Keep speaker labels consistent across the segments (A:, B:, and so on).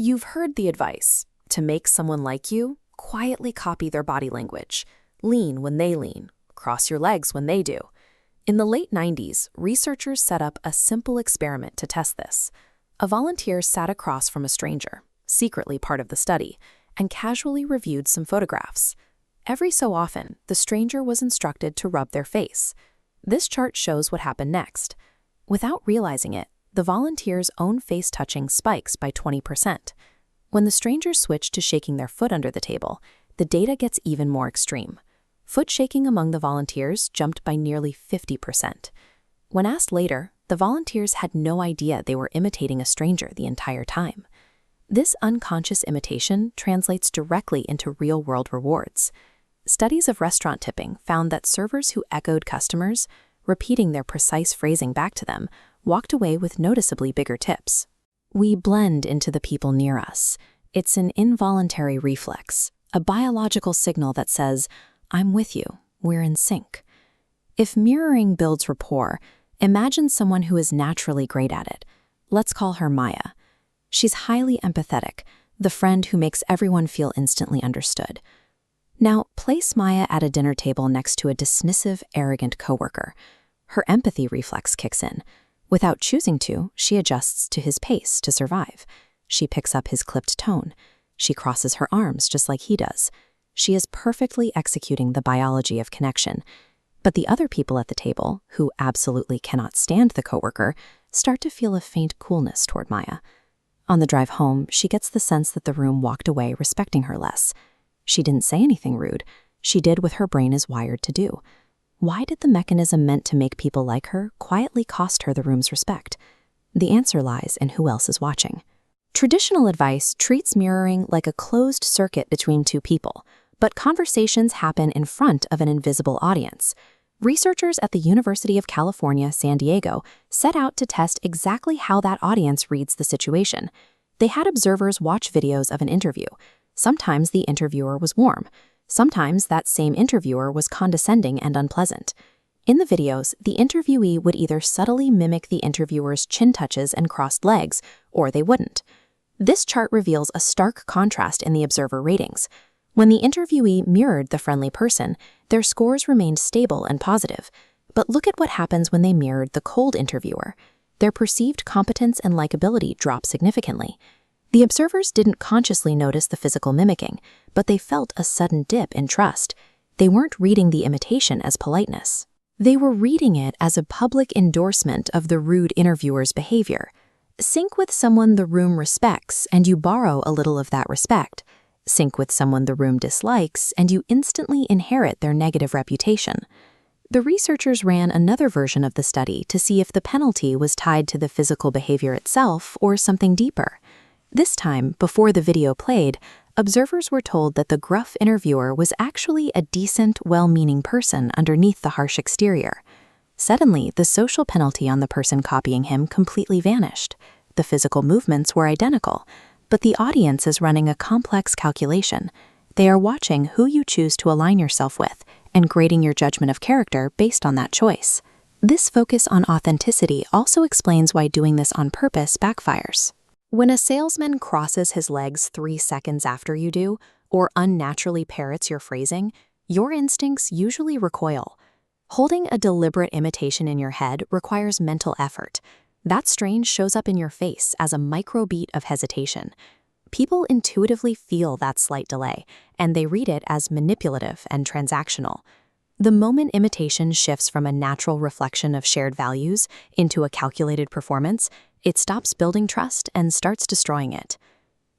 A: You've heard the advice: to make someone like you, quietly copy their body language. Lean when they lean, cross your legs when they do. In the late 90s, researchers set up a simple experiment to test this. A volunteer sat across from a stranger, secretly part of the study, and casually reviewed some photographs. Every so often, the stranger was instructed to rub their face. This chart shows what happened next. Without realizing it, the volunteer's own face touching spikes by 20%. When the strangers switch to shaking their foot under the table, the data gets even more extreme. Foot shaking among the volunteers jumped by nearly 50%. When asked later, the volunteers had no idea they were imitating a stranger the entire time. This unconscious imitation translates directly into real-world rewards. Studies of restaurant tipping found that servers who echoed customers, repeating their precise phrasing back to them, walked away with noticeably bigger tips. We blend into the people near us. It's an involuntary reflex, a biological signal that says, "I'm with you, we're in sync." If mirroring builds rapport, imagine someone who is naturally great at it. Let's call her Maya. She's highly empathetic, the friend who makes everyone feel instantly understood. Now, place Maya at a dinner table next to a dismissive, arrogant coworker. Her empathy reflex kicks in. Without choosing to, she adjusts to his pace to survive. She picks up his clipped tone. She crosses her arms just like he does. She is perfectly executing the biology of connection. But the other people at the table, who absolutely cannot stand the coworker, start to feel a faint coolness toward Maya. On the drive home, she gets the sense that the room walked away respecting her less. She didn't say anything rude. She did what her brain is wired to do. Why did the mechanism meant to make people like her quietly cost her the room's respect? The answer lies in who else is watching. Traditional advice treats mirroring like a closed circuit between two people, but conversations happen in front of an invisible audience. Researchers at the University of California, San Diego, set out to test exactly how that audience reads the situation. They had observers watch videos of an interview. Sometimes the interviewer was warm. Sometimes that same interviewer was condescending and unpleasant. In the videos, the interviewee would either subtly mimic the interviewer's chin touches and crossed legs, or they wouldn't. This chart reveals a stark contrast in the observer ratings. When the interviewee mirrored the friendly person, their scores remained stable and positive. But look at what happens when they mirrored the cold interviewer. Their perceived competence and likability drop significantly. The observers didn't consciously notice the physical mimicking, but they felt a sudden dip in trust. They weren't reading the imitation as politeness. They were reading it as a public endorsement of the rude interviewer's behavior. Sync with someone the room respects, and you borrow a little of that respect. Sync with someone the room dislikes, and you instantly inherit their negative reputation. The researchers ran another version of the study to see if the penalty was tied to the physical behavior itself or something deeper. This time, before the video played, observers were told that the gruff interviewer was actually a decent, well-meaning person underneath the harsh exterior. Suddenly, the social penalty on the person copying him completely vanished. The physical movements were identical, but the audience is running a complex calculation. They are watching who you choose to align yourself with and grading your judgment of character based on that choice. This focus on authenticity also explains why doing this on purpose backfires. When a salesman crosses his legs 3 seconds after you do, or unnaturally parrots your phrasing, your instincts usually recoil. Holding a deliberate imitation in your head requires mental effort. That strain shows up in your face as a microbeat of hesitation. People intuitively feel that slight delay, and they read it as manipulative and transactional. The moment imitation shifts from a natural reflection of shared values into a calculated performance, it stops building trust and starts destroying it.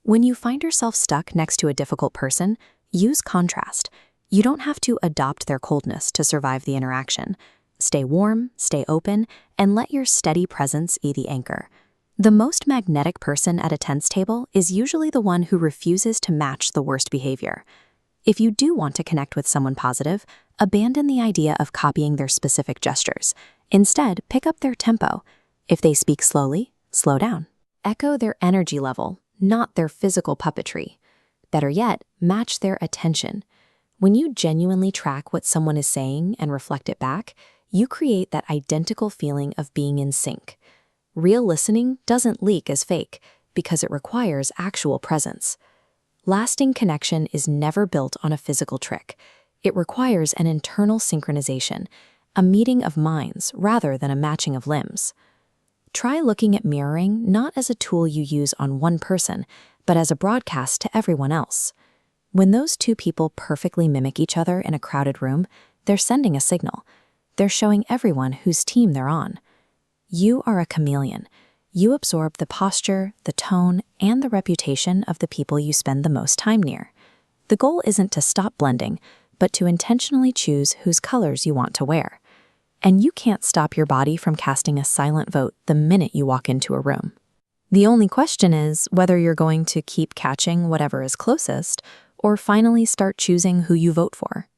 A: When you find yourself stuck next to a difficult person, use contrast. You don't have to adopt their coldness to survive the interaction. Stay warm, stay open, and let your steady presence be the anchor. The most magnetic person at a tense table is usually the one who refuses to match the worst behavior. If you do want to connect with someone positive, abandon the idea of copying their specific gestures. Instead, pick up their tempo. If they speak slowly, slow down. Echo their energy level, not their physical puppetry. Better yet, match their attention. When you genuinely track what someone is saying and reflect it back, you create that identical feeling of being in sync. Real listening doesn't leak as fake because it requires actual presence. Lasting connection is never built on a physical trick. It requires an internal synchronization, a meeting of minds rather than a matching of limbs. Try looking at mirroring not as a tool you use on one person, but as a broadcast to everyone else. When those two people perfectly mimic each other in a crowded room, they're sending a signal. They're showing everyone whose team they're on. You are a chameleon. You absorb the posture, the tone, and the reputation of the people you spend the most time near. The goal isn't to stop blending, but to intentionally choose whose colors you want to wear. And you can't stop your body from casting a silent vote the minute you walk into a room. The only question is whether you're going to keep catching whatever is closest, or finally start choosing who you vote for.